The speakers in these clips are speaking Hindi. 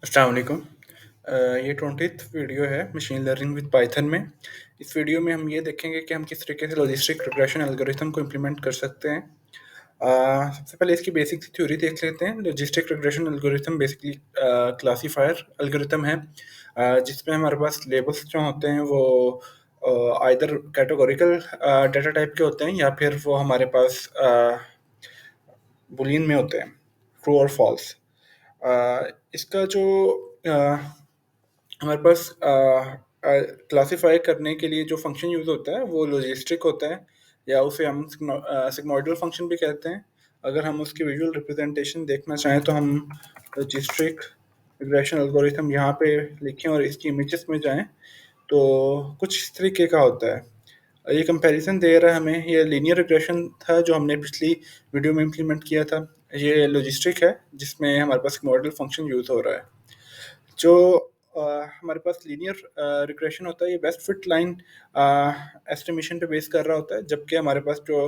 अस्सलाम वालेकुम। ये 20th वीडियो है मशीन लर्निंग विद पाइथन में। इस वीडियो में हम ये देखेंगे कि हम किस तरीके से लॉजिस्टिक रिग्रेशन एल्गोरिथम को इम्प्लीमेंट कर सकते हैं। सबसे पहले इसकी बेसिक थ्योरी देख लेते हैं। Logistic regression algorithm basically classifier algorithm है, जिसमें हमारे पास लेबल्स जो होते हैं वो आइदर कैटेगोरिकल डाटा टाइप के होते हैं या फिर वो हमारे पास बुलियन में होते हैं, ट्रू और फॉल्स। इसका जो हमारे पास क्लासिफाई करने के लिए जो फंक्शन यूज़ होता है वो लॉजिस्टिक होता है, या उसे हम सिग्मोइडल फंक्शन भी कहते हैं। अगर हम उसकी विजुअल रिप्रेजेंटेशन देखना चाहें तो हम लॉजिस्टिक रिग्रेशन एल्गोरिथम यहाँ पे लिखें और इसकी इमेजेस में जाएं तो कुछ इस तरीके का होता है। ये कंपैरिजन दे रहा है हमें। ये लीनियर रिग्रेशन था जो हमने पिछली वीडियो में इम्प्लीमेंट किया था। ये लॉजिस्टिक है जिसमें हमारे पास मॉडल फंक्शन यूज़ हो रहा है। जो अ, हमारे पास लीनियर रिग्रेशन होता है ये बेस्ट फिट लाइन एस्टिमेशन पे बेस कर रहा होता है, जबकि हमारे पास जो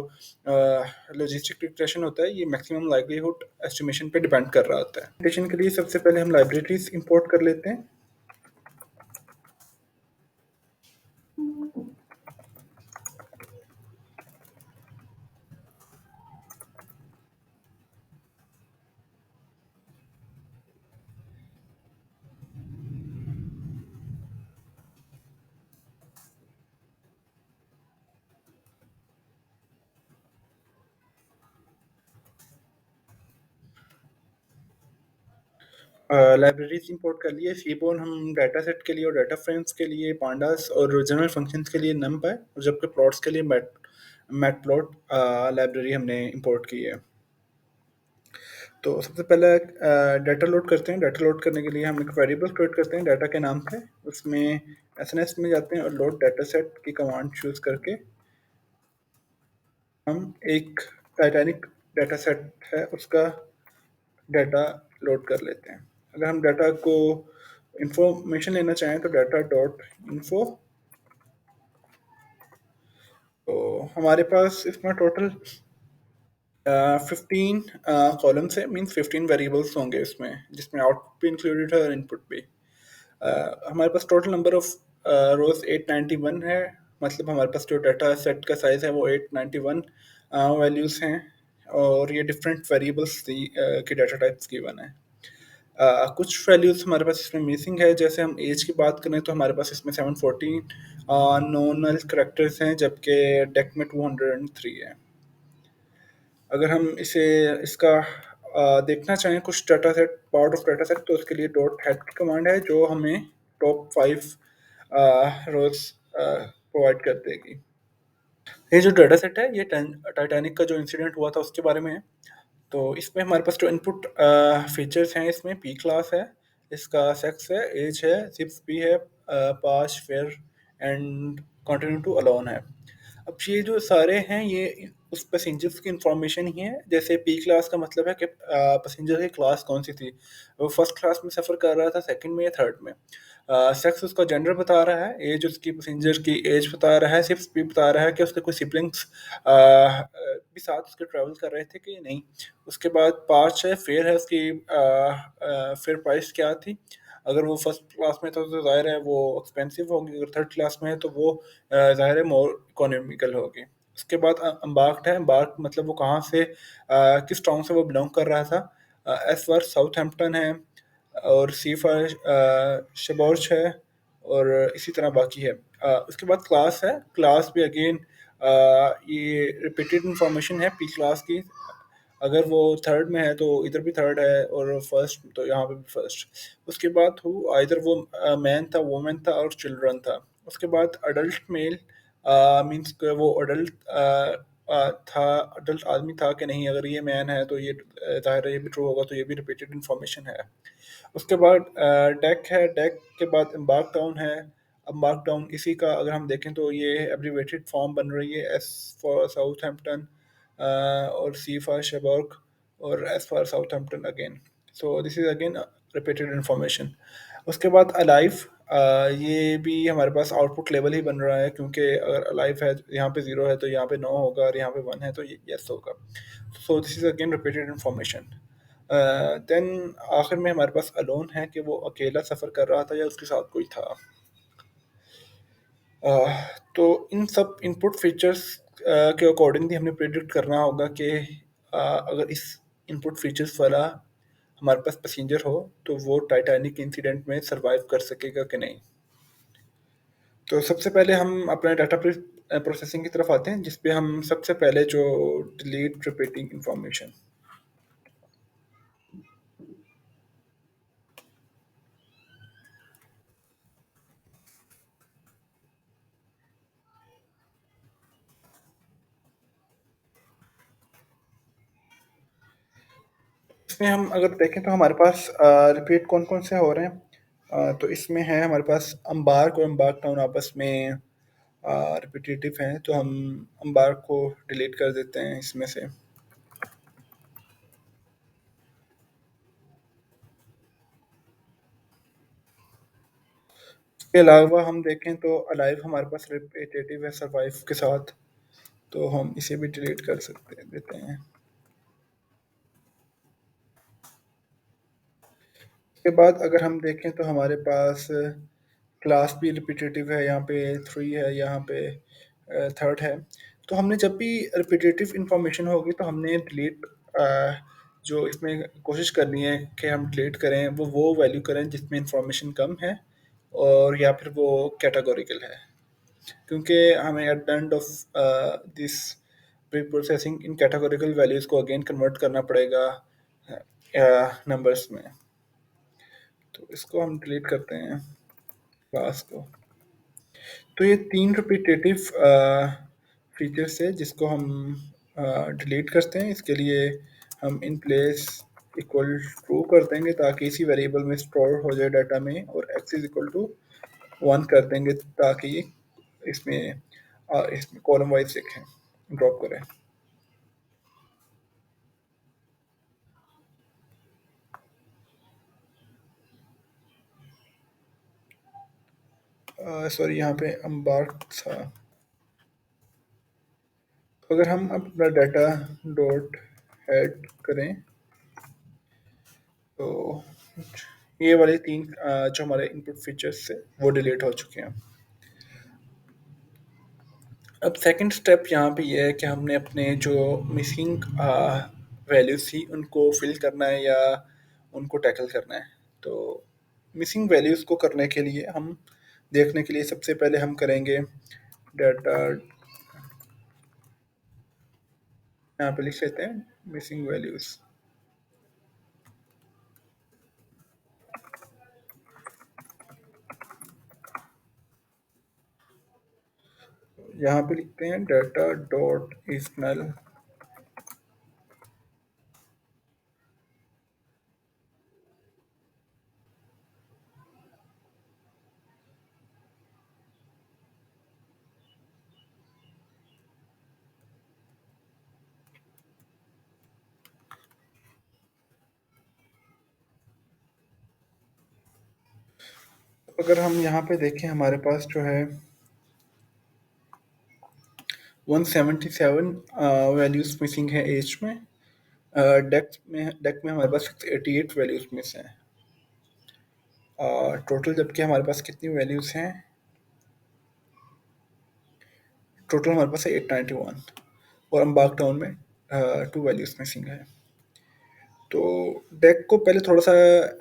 लॉजिस्टिक रिग्रेशन होता है ये मैक्सिमम लाइवलीहुड एस्टिमेशन पे डिपेंड कर रहा होता है। एस्टिमेशन के लिए सबसे पहले हम लाइब्रेरीज इंपोर्ट कर लेते हैं। लाइब्रेरीज इंपोर्ट कर लिए। सीबोन हम डाटा सेट के लिए और डाटा फ्रेम्स के लिए पांडास और जनरल फंक्शंस के लिए नम है, और जबकि प्लॉट्स के लिए मैट प्लॉट लाइब्रेरी हमने इंपोर्ट की है। तो सबसे पहले डाटा लोड करते हैं। डाटा लोड करने के लिए हम एक वेरिएबल क्रिएट करते हैं डाटा के नाम पे। उसमें एसएनएस में जाते हैं और लोड डाटा सेट की कमांड चूज करके हम एक टाइटैनिक डाटा सेट है उसका डाटा लोड कर लेते हैं। अगर हम डाटा को इंफॉर्मेशन लेना चाहें तो डाटा डॉट इन्फो। तो हमारे पास इसमें टोटल 15 कॉलम्स है, मीन्स 15 वेरिएबल्स होंगे इसमें, जिसमें आउटपुट भी इंक्लूडेड है और इनपुट भी। हमारे पास टोटल नंबर ऑफ रोज 891 है। मतलब हमारे पास जो डाटा सेट का साइज है वो 891 वैल्यूज हैं, और ये डिफरेंट वेरिएबल्स की डाटा टाइप्स गिवन है। कुछ वैल्यूज हमारे पास इसमें मिसिंग है। जैसे हम एज की बात करें तो हमारे पास इसमें 714 नॉनल करेक्टर्स हैं, जबकि डेक में 203 है। अगर हम इसका देखना चाहें कुछ data set, part of data set, तो उसके लिए डॉट हेड की कमांड है जो हमें टॉप 5 रोज प्रोवाइड कर देगी। ये जो डाटा सेट है ये टाइटैनिक का जो इंसिडेंट हुआ था उसके बारे में है। तो इसमें हमारे पास जो इनपुट फीचर्स हैं, इसमें पी क्लास है, इसका सेक्स है, एज है, सिप्स पी है, pass fair and continue to alone है। अब ये जो सारे हैं ये उस पैसेंजर्स की इंफॉर्मेशन ही है। जैसे पी क्लास का मतलब है कि पैसेंजर की क्लास कौन सी थी, वो फर्स्ट क्लास में सफ़र कर रहा था, सेकंड में या थर्ड में। सेक्स उसका जेंडर बता रहा है, एज उसकी पैसेंजर की एज बता रहा है, सिप्स भी बता रहा है कि उसके कोई सिबलिंग्स भी साथ उसके ट्रैवल कर रहे थे कि नहीं। उसके बाद पाँच है, फेयर है उसकी, फेयर प्राइस क्या थी। अगर वो फर्स्ट क्लास में था तो ज़ाहिर है वो एक्सपेंसिव होगी, अगर थर्ड क्लास में है तो वो ज़ाहिर है मोर इकोनॉमिकल होगी। उसके बाद अम्बार्क्ड है। अम्बार्क मतलब वो कहाँ से, किस टाउन से वो बिलोंग कर रहा था। एस फॉर साउथहैम्पटन है, और सी फॉर शेबॉर्च है, और इसी तरह बाकी है। उसके बाद क्लास है। क्लास भी अगेन ये रिपीटेड इंफॉर्मेशन है पी क्लास की। अगर वो थर्ड में है तो इधर भी थर्ड है, और फर्स्ट तो यहाँ पे भी फर्स्ट। उसके बाद हु इधर वो मैन था, वुमेन था और चिल्ड्रन था। उसके बाद अडल्ट मेल मीन्स वो अडल्ट था, अडल्ट आदमी था कि नहीं। अगर ये मैन है तो ये जाहिर है ये भी ट्रू होगा, तो ये भी रिपीटेड इन्फॉर्मेशन है। उसके बाद डेक है। डेक के बाद एम्बार्क डाउन है। एम्बार्क डाउन इसी का अगर हम देखें तो ये एब्रीवेटेड फॉर्म बन रही है, एस फॉर साउथहैम्पटन और सी फॉर शेबर्ग और S for Southampton again. So this is again repeated information. उसके बाद अलाइव, ये भी हमारे पास आउटपुट लेवल ही बन रहा है, क्योंकि अगर अलाइव है यहाँ पे ज़ीरो है तो यहाँ पे नो होगा, और यहाँ पे वन है तो ये यस होगा। So this is again repeated information. Then आखिर में हमारे पास अलोन है कि वो अकेला सफ़र कर रहा था या उसके साथ कोई था। तो इन सब इनपुट फीचर्स के अकॉर्डिंगली हमने प्रेडिक्ट करना होगा कि अगर इस इनपुट फीचर्स वाला हमारे पास पैसेंजर हो तो वो टाइटैनिक इंसिडेंट में सरवाइव कर सकेगा कि नहीं। तो सबसे पहले हम अपने डाटा प्रोसेसिंग की तरफ आते हैं, जिस पे हम सबसे पहले जो डिलीट रिपीटिंग इंफॉर्मेशन, इसमें हम अगर देखें तो हमारे पास रिपीट कौन कौन से हो रहे हैं। तो इसमें है हमारे पास अम्बार्क और अम्बार्क टाउन आपस में रिपीटेटिव हैं, तो हम अम्बार्क को डिलीट कर देते हैं इसमें से। इसके अलावा हम देखें तो अलाइव हमारे पास रिपीटेटिव है सरवाइव के साथ, तो हम इसे भी डिलीट कर सकते देते हैं। उसके बाद अगर हम देखें तो हमारे पास क्लास भी रिपीटेटिव है, यहाँ पे थ्री है, यहाँ पे थर्ड है। तो हमने जब भी रिपीटेटिव इंफॉर्मेशन होगी तो हमने डिलीट जो इसमें कोशिश करनी है कि हम डिलीट करें वो वैल्यू करें जिसमें इंफॉर्मेशन कम है और या फिर वो कैटेगोरिकल है, क्योंकि हमें at the end of this pre processing in categorical values को अगेन कन्वर्ट करना पड़ेगा नंबर्स में। तो इसको हम डिलीट करते हैं क्लास को। तो ये तीन रिपीटेटिव फीचर्स है जिसको हम डिलीट करते हैं। इसके लिए हम इन प्लेस इक्वल ट्रू कर देंगे ताकि इसी वेरिएबल में स्टोर हो जाए डाटा में, और X is equal to one कर देंगे ताकि इसमें कॉलम वाइज लिखें, ड्रॉप करें। सॉरी, यहाँ पे अम्बार्क था। तो अगर हम अपना डाटा डॉट हेड करें तो ये वाले तीन जो हमारे इनपुट फीचर्स थे वो डिलीट हो चुके हैं। अब सेकंड स्टेप यहाँ पे ये है कि हमने अपने जो मिसिंग वैल्यूज थी उनको फिल करना है या उनको टैकल करना है। तो मिसिंग वैल्यूज को करने के लिए हम देखने के लिए सबसे पहले हम करेंगे डाटा, यहाँ पे लिख लेते हैं मिसिंग वैल्यूज। यहाँ पे लिखते हैं डाटा डॉट इज नल। अगर हम यहाँ पे देखें हमारे पास जो है 177 वैल्यूज मिसिंग है एज में। डेक में हमारे पास 88 वैल्यूज मिस हैं। टोटल जबकि हमारे पास कितनी वैल्यूज हैं, टोटल हमारे पास है 891, और अम्बाक टाउन में टू वैल्यूज मिसिंग है। तो डेक को पहले थोड़ा सा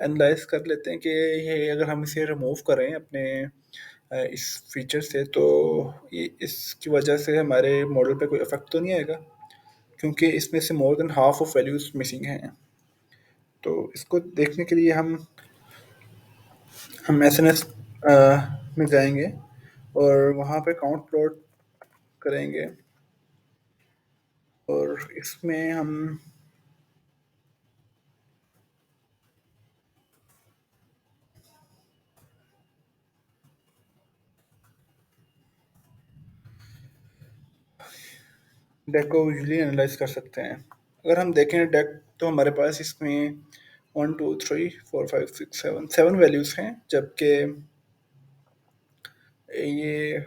एनालाइज कर लेते हैं कि ये अगर हम इसे रिमूव करें अपने इस फीचर से तो ये इसकी वजह से हमारे मॉडल पे कोई इफेक्ट तो नहीं आएगा, क्योंकि इसमें से more than half of values missing हैं। तो इसको देखने के लिए हम एस एन एस में जाएंगे और वहाँ पे काउंट प्लॉट करेंगे, और इसमें हम डेक को यूजली एनालाइज कर सकते हैं। अगर हम देखें डेक तो हमारे पास इसमें 1 2 3 4 5 6 7 7 वैल्यूज़ हैं, जबकि ये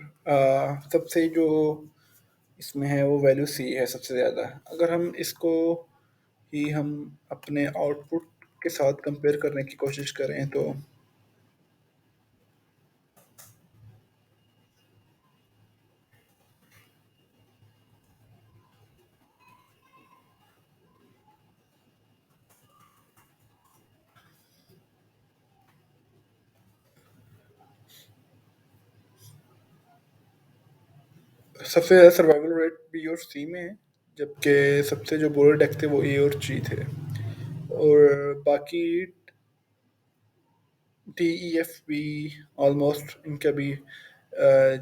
सबसे जो इसमें है वो वैल्यू सी है सबसे ज़्यादा। अगर हम इसको ही हम अपने आउटपुट के साथ कंपेयर करने की कोशिश करें तो सबसे ज़्यादा सर्वाइवल रेट बी और सी में है, जबकि सबसे जो बुरे डेक थे वो ए और जी थे। और बाकी D E F be almost इनका भी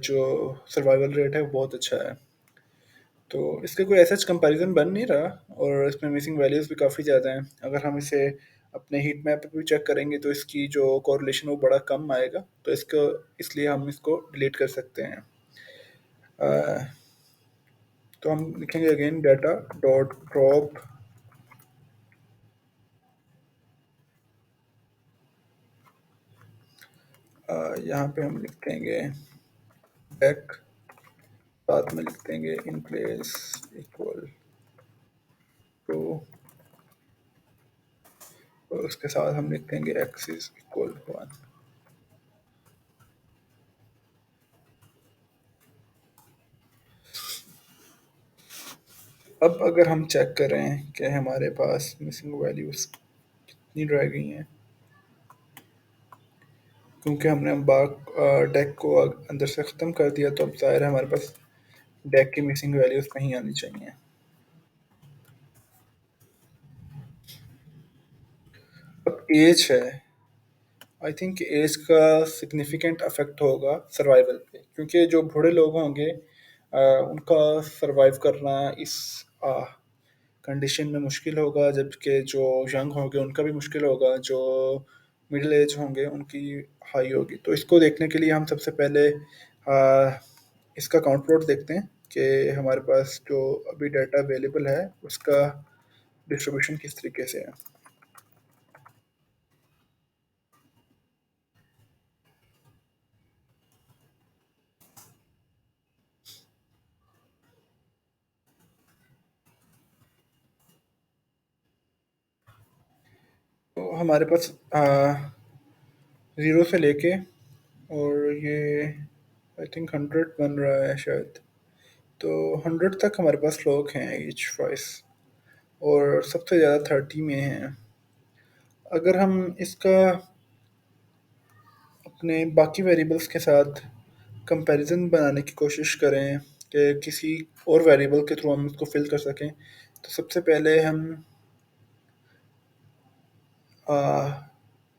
जो सर्वाइवल रेट है वो बहुत अच्छा है। तो इसका कोई ऐसा कंपैरिजन बन नहीं रहा, और इसमें मिसिंग वैल्यूज़ भी काफ़ी ज़्यादा हैं। अगर हम इसे अपने हीट मैप पे भी चेक करेंगे तो इसकी जो कोरिलेशन वो बड़ा कम आएगा, तो इसको इसलिए हम इसको डिलीट कर सकते हैं। अ, तो हम लिखेंगे अगेन डाटा डॉट ड्रॉप, यहाँ पे हम लिख देंगे बैक, साथ में लिख देंगे इन प्लेस इक्वल टू, और उसके साथ हम लिख देंगे एक्स इज इक्वल टू 1। अब अगर हम चेक करें कि हमारे पास मिसिंग वैल्यूज कितनी रह गई हैं, क्योंकि हमने हम बाग डेक को अंदर से ख़त्म कर दिया, तो अब ज़ाहिर है हमारे पास डेक की मिसिंग वैल्यूज नहीं आनी चाहिए। अब एज है, आई थिंक एज का सिग्निफिकेंट अफेक्ट होगा सर्वाइवल पे, क्योंकि जो बूढ़े लोग होंगे उनका सरवाइव करना इस कंडीशन में मुश्किल होगा, जबकि जो यंग होंगे उनका भी मुश्किल होगा, जो मिडिल एज होंगे उनकी हाई होगी। तो इसको देखने के लिए हम सबसे पहले इसका काउंट प्लॉट देखते हैं कि हमारे पास जो अभी डाटा अवेलेबल है उसका डिस्ट्रीब्यूशन किस तरीके से है। तो हमारे पास ज़ीरो से लेके, और ये आई थिंक 100 बन रहा है शायद, तो 100 तक हमारे पास लोग हैं ईच वाइस, और सबसे ज़्यादा 30 में हैं। अगर हम इसका अपने बाकी वेरिएबल्स के साथ कंपैरिजन बनाने की कोशिश करें कि किसी और वेरिएबल के थ्रू हम इसको फिल कर सकें, तो सबसे पहले हम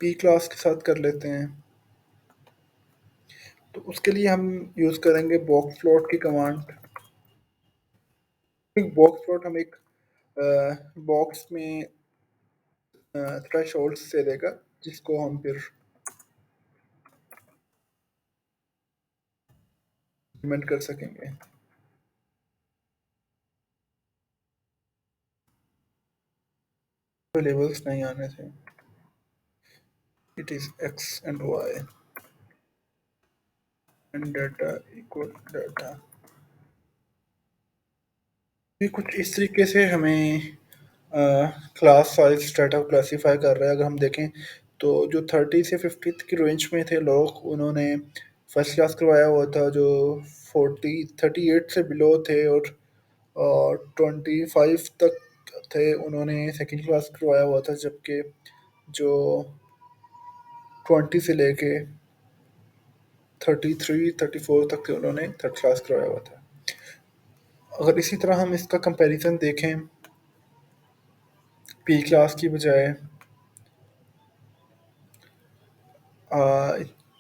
पी क्लास के साथ कर लेते हैं। तो उसके लिए हम यूज़ करेंगे बॉक्स प्लॉट की कमांड। एक बॉक्स प्लॉट हम एक बॉक्स में थ्रेशोल्ड से देगा, जिसको हम फिर इम्प्लीमेंट कर सकेंगे। लेबल्स नहीं आने थे, it is X and Y and data equal data. ये कुछ इस तरीके से हमें क्लास साइज डाटा को क्लासीफाई कर रहा है। अगर हम देखें तो जो 30 से 50 की रेंज में थे लोग, उन्होंने फर्स्ट क्लास करवाया हुआ था। जो 38 से बिलो थे और 25 तक थे, उन्होंने सेकंड क्लास करवाया हुआ था, जबकि जो 20 से लेके 33-34 तक थे, उन्होंने थर्ड क्लास करवाया हुआ था। अगर इसी तरह हम इसका कंपैरिजन देखें पी क्लास की बजाय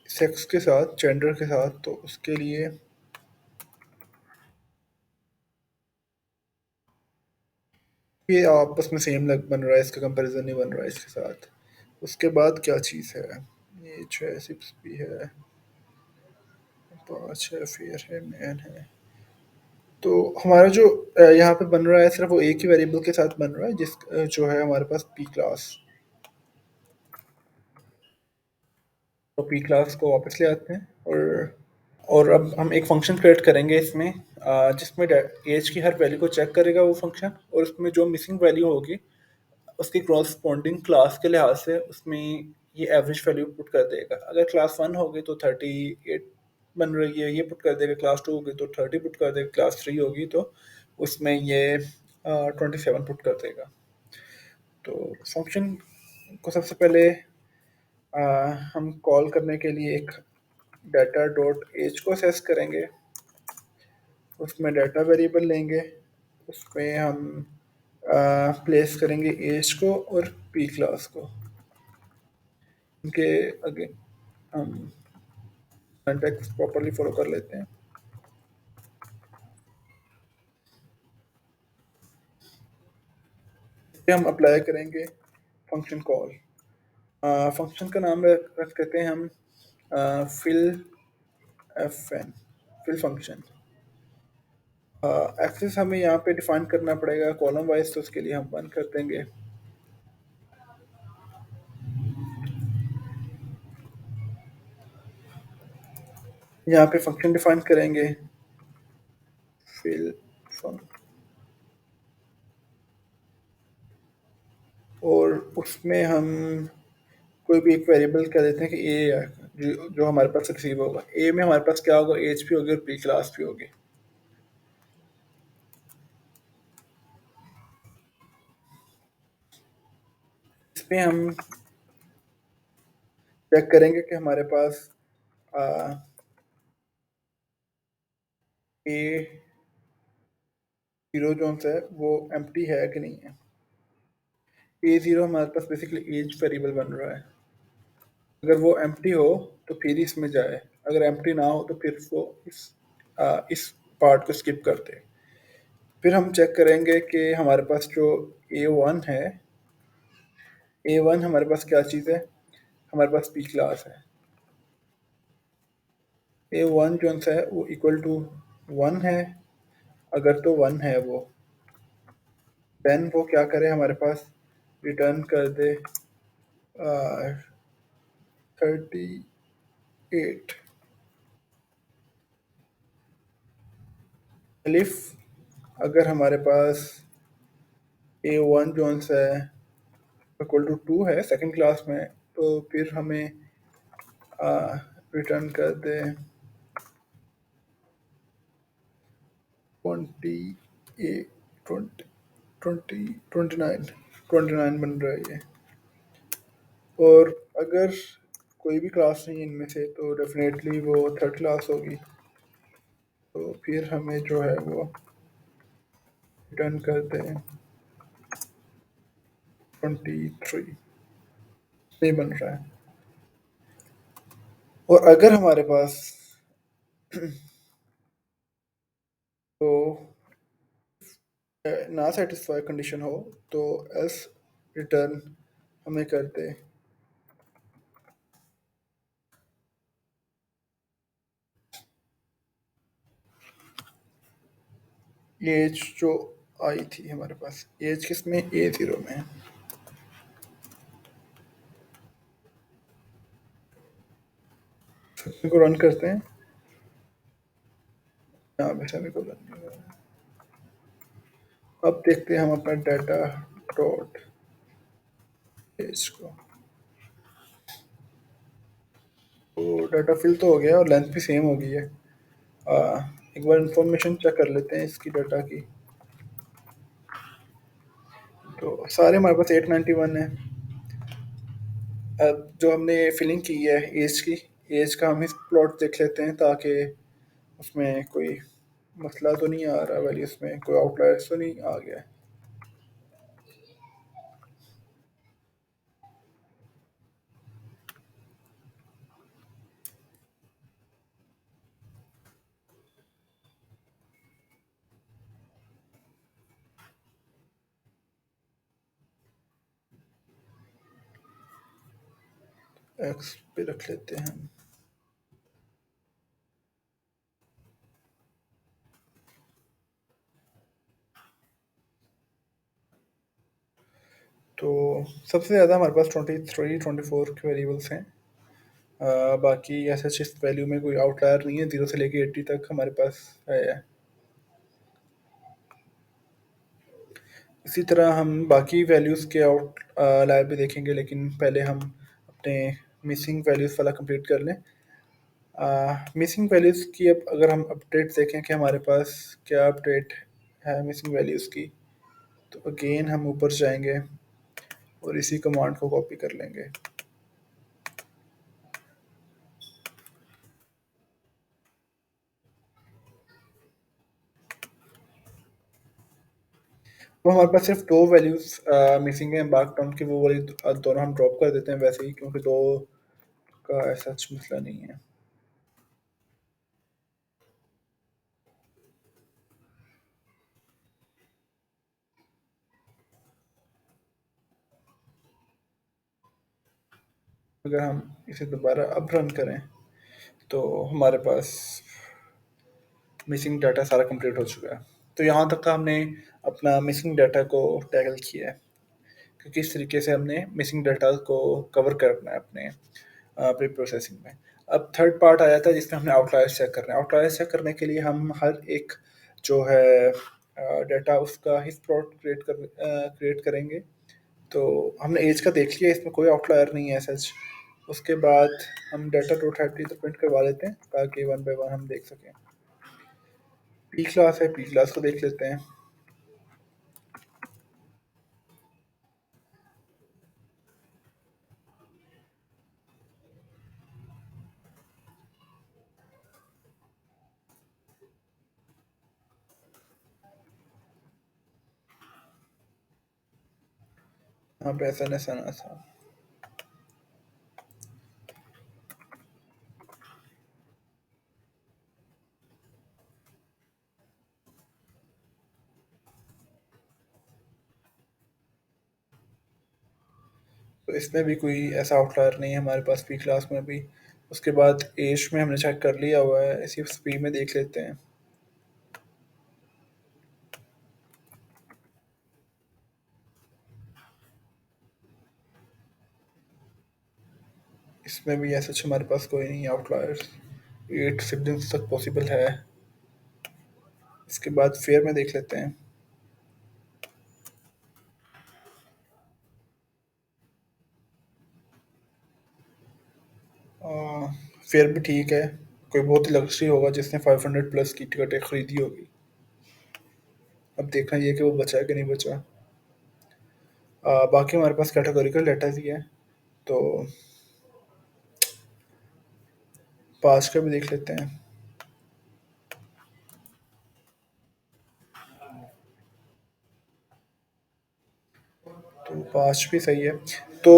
सेक्स के साथ, जेंडर के साथ, तो उसके लिए ये आपस में सेम लग बन रहा है, इसका कंपैरिजन नहीं बन रहा है इसके साथ। उसके बाद क्या चीज़ है, ये 6 6 भी है, 5 है, फेयर है, मैन है। तो हमारा जो यहाँ पे बन रहा है सिर्फ वो एक ही वेरिएबल के साथ बन रहा है, जो है हमारे पास पी क्लास। तो पी क्लास को वापस ले आते हैं, और अब हम एक फंक्शन क्रिएट करेंगे इसमें, जिसमें एज की हर वैल्यू को चेक करेगा वो फंक्शन, और उसमें जो मिसिंग वैल्यू होगी उसकी क्रॉसपॉन्डिंग क्लास के लिहाज से उसमें ये एवरेज वैल्यू पुट कर देगा। अगर क्लास 1 होगी तो 38 बन रही है, ये पुट कर देगा। क्लास 2 होगी तो 30 पुट कर देगा। क्लास 3 होगी तो उसमें ये 27 पुट कर देगा। तो फंक्शन को सबसे पहले हम कॉल करने के लिए एक डाटा डॉट एज को असेस करेंगे। उसमें डाटा वेरिएबल लेंगे, उसमें हम प्लेस करेंगे एज को और पी क्लास को। उनके आगे हम सिंटैक्स प्रॉपर्ली फॉलो कर लेते हैं। इस पे हम अप्लाई करेंगे फंक्शन कॉल। फंक्शन का नाम रख देते हैं हम fill F N, fill function. Access हमें यहाँ पे डिफाइन करना पड़ेगा कॉलम वाइज, तो उसके लिए हम 1 कर देंगे। यहाँ पे फंक्शन डिफाइन करेंगे फिल फंक्शन, और उसमें हम कोई भी एक वेरिएबल कह देते हैं कि ए है, जो हमारे पास रिसीव होगा। ए में हमारे पास क्या होगा, एच भी होगी और पी क्लास भी होगी। इसमें हम चेक करेंगे कि हमारे पास ए जीरो जो है वो एम्प्टी है कि नहीं है। ए जीरो हमारे पास बेसिकली एज वेरिएबल बन रहा है। अगर वो एम्प्टी हो तो फिर इसमें जाए, अगर एम्प्टी ना हो तो फिर वो इस पार्ट को स्किप कर दे। फिर हम चेक करेंगे कि हमारे पास जो ए वन है, ए वन हमारे पास क्या चीज़ है, हमारे पास पी क्लास है। ए वन जो है वो इक्वल टू 1 है। अगर तो 1 है वो, देन वो क्या करे, हमारे पास रिटर्न कर दे 38। एलिफ अगर हमारे पास ए वन जो है इक्वल टू 2 है सेकंड क्लास में, तो फिर हमें रिटर्न कर दे 28, 20, 29 बन रहा है ये। और अगर कोई भी क्लास नहीं इनमें से, तो डेफिनेटली वो थर्ड क्लास होगी। तो फिर हमें जो है वो रिटर्न कर दें 23, नहीं बन रहा है। और अगर हमारे पास तो ना सेटिस्फाई कंडीशन हो, तो एल्स रिटर्न हमें कर दे एज जो आई थी हमारे पास, एज किसमें, ए जीरो में। को रन करते हैं, यहाँ पे सेमीकोलन नहीं हो रहा है। अब देखते हैं हम अपना डाटा डॉट एज को। तो डाटा फिल तो हो गया और लेंथ भी सेम हो गई है। एक बार इंफॉर्मेशन चेक कर लेते हैं इसकी डाटा की। तो सारे हमारे पास 891 है। अब जो हमने फिलिंग की है एज की, एज का हम इस प्लॉट देख लेते हैं, ताकि उसमें कोई मसला तो नहीं आ रहा, वैल्यूज में कोई आउटलायर्स तो नहीं आ गया। एक्स पे रख लेते हैं हम। तो सबसे ज़्यादा हमारे पास 23, 24 के वेरिएबल्स हैं। बाकी ऐसे इस वैल्यू में कोई आउटलायर नहीं है, 0 से लेके 80 तक हमारे पास है। इसी तरह हम बाकी वैल्यूज़ के लाइव भी देखेंगे, लेकिन पहले हम अपने मिसिंग वैल्यूज़ वाला कंप्लीट कर लें। मिसिंग वैल्यूज़ की अब अगर हम अपडेट देखें कि हमारे पास क्या अपडेट है मिसिंग वैल्यूज़ की, तो अगेन हम ऊपर जाएंगे और इसी कमांड को कॉपी कर लेंगे। तो हमारे पास सिर्फ दो वैल्यूज़ मिसिंग हैं मार्क डाउन की, वो वाली दोनों हम ड्रॉप कर देते हैं वैसे ही, क्योंकि दो का ऐसा कुछ मसला नहीं है। अगर हम इसे दोबारा अब रन करें तो हमारे पास मिसिंग डाटा सारा कंप्लीट हो चुका है। तो यहाँ तक का हमने अपना मिसिंग डाटा को टैकल किया है कि किस तरीके से हमने मिसिंग डाटा को कवर करना है अपने प्री प्रोसेसिंग में। अब थर्ड पार्ट आ जाता है जिसमें हमने आउटलायर्स चेक करना है। आउटलायर्स चेक करने के लिए हम हर एक जो है डाटा उसका हिस्स प्लॉट क्रिएट करेंगे। तो हमने एज का देख लिया, इसमें कोई आउटलायर नहीं है सच। उसके बाद हम डाटा टोटलिटी तो प्रिंट करवा लेते हैं ताकि वन बाय वन हम देख सकें। पी क्लास है, पी क्लास को देख लेते हैं। यहाँ पे ऐसा ऐसा ना था। तो इसमें भी कोई ऐसा आउटलायर नहीं है हमारे पास पी क्लास में भी। उसके बाद एज में हमने चेक कर लिया हुआ है, इसी स्पी में देख लेते हैं। इसमें भी ऐसा हमारे पास कोई नहीं आउटलायर्स। 8 सिबलिंग्स तक पॉसिबल है। इसके बाद फेयर में देख लेते हैं। फेयर भी ठीक है। कोई बहुत ही लग्जरी होगा जिसने 500 प्लस की टिकटें खरीदी होगी। अब देखना ये कि वो बचा है कि नहीं बचा। बाकी हमारे पास कैटेगोरिकल डाटा भी है, तो पास का भी देख लेते हैं। तो पास भी सही है। तो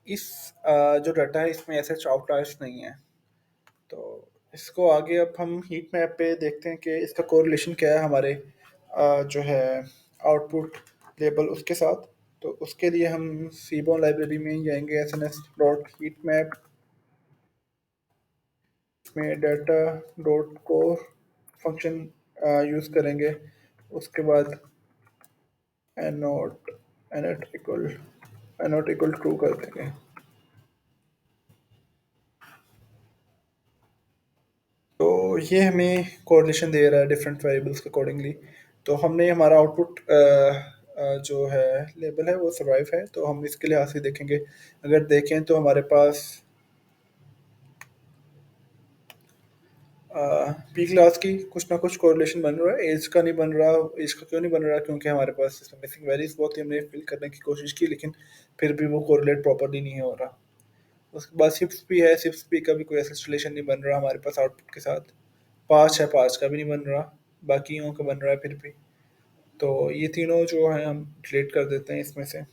इस जो डाटा है इसमें ऐसे आउटलायर्स नहीं है। तो इसको आगे अब हम हीट मैप पे देखते हैं कि इसका कोरिलेशन क्या है हमारे जो है आउटपुट लेबल उसके साथ। तो उसके लिए हम सीबोन लाइब्रेरी में ही जाएंगे, S N S dot heat map में data dot core function use करेंगे। उसके बाद एनोट एनोट इक्वल ट्रू कर देंगे। तो ये हमें कोरिलेशन दे रहा है डिफरेंट वेरिएबल्स के अकॉर्डिंगली। तो हमने हमारा आउटपुट जो है लेबल है वो सर्वाइव है, तो हम इसके लिहाज से देखेंगे। अगर देखें तो हमारे पास पी क्लास की कुछ ना कुछ कोरिलेशन बन रहा है, एज का नहीं बन रहा। एज का क्यों नहीं बन रहा? क्योंकि हमारे पास इसमें मिसिंग वैल्यूज बहुत ही हमने फिल करने की कोशिश की, लेकिन फिर भी वो कोरिलेट प्रॉपरली नहीं हो रहा। उसके बाद सिप्स भी है, सिप्स भी का भी कोई ऐसा रिलेशन नहीं बन रहा हमारे पास आउटपुट के साथ। पाँच है, पाँच का भी नहीं बन रहा। बाकियों का बन रहा है फिर भी। तो ये तीनों जो हैं हम डिलीट कर देते हैं इसमें से।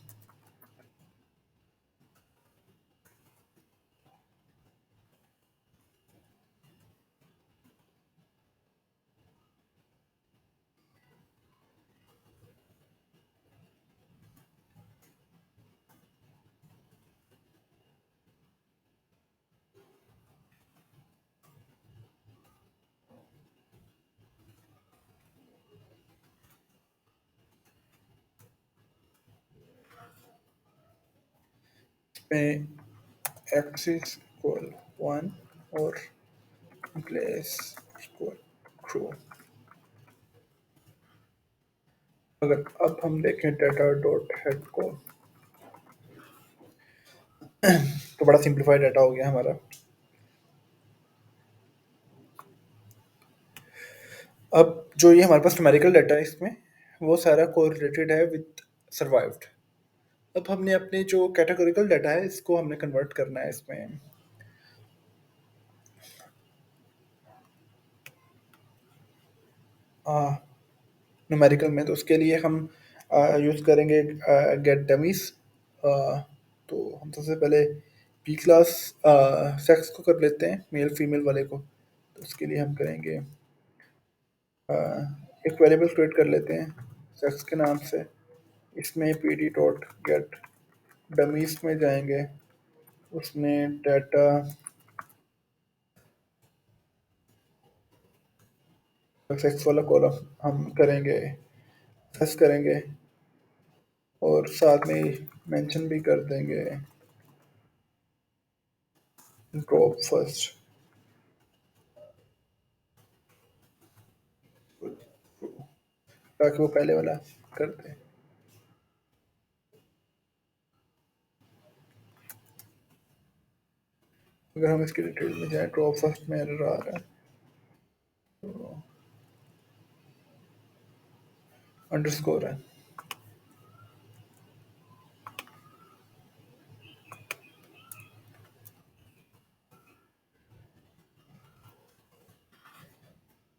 इसमें एक्सिस इक्वल 1 और प्लेस इक्वल ट्रू। अगर अब हम देखें डाटा डॉट हेड को, तो बड़ा सिंप्लीफाइड डाटा हो गया हमारा। अब जो ये हमारे पास न्यूमेरिकल डाटा है इसमें, वो सारा कोरिलेटेड है विद सर्वाइव्ड। अब हमने अपने जो कैटेगोरिकल डाटा है इसको हमने कन्वर्ट करना है इसमें न्यूमेरिकल में। तो उसके लिए हम यूज़ करेंगे गेट डमीज। तो हम सबसे पहले पी क्लास सेक्स को कर लेते हैं, मेल फीमेल वाले को। तो उसके लिए हम करेंगे एक वेरिएबल क्रिएट कर लेते हैं सेक्स के नाम से। इसमें P D dot gate dummies में जाएंगे, उसमें डाटा सेक्स वाला कॉलम हम करेंगे एक्सेस करेंगे, और साथ में मेंशन भी कर देंगे ड्रॉप फर्स्ट, ताकि वो पहले वाला कर दे। अगर हम इसकी डिटेल में जाएँ, ड्रॉप फर्स्ट में एरर आ रहा है, तो अंडरस्कोर है।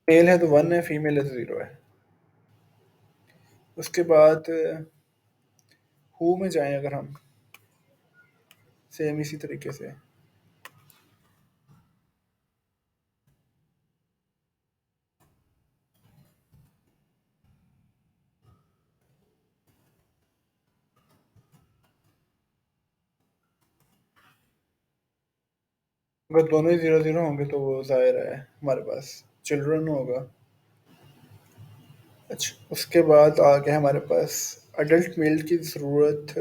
मेल है तो 1 है, फीमेल है तो 0 है। उसके बाद हु में जाएं अगर हम, सेम इसी तरीके से अगर दोनों ही 0 0 होंगे तो वो ज़ाहिर है हमारे पास चिल्ड्रन होगा। अच्छा, उसके बाद आ गया हमारे पास अडल्ट मेल की ज़रूरत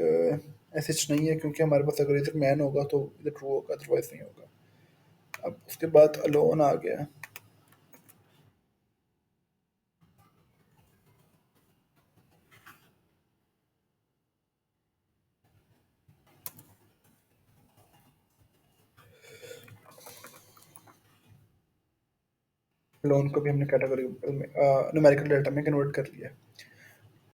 ऐसे नहीं है, क्योंकि हमारे पास अगर इधर मैन होगा तो इधर ट्रू होगा, अदरवाइज नहीं होगा। अब उसके बाद अलोन आ गया। लोन को भी हमने कैटेगरी में न्यूमेरिकल डाटा में कन्वर्ट कर लिया।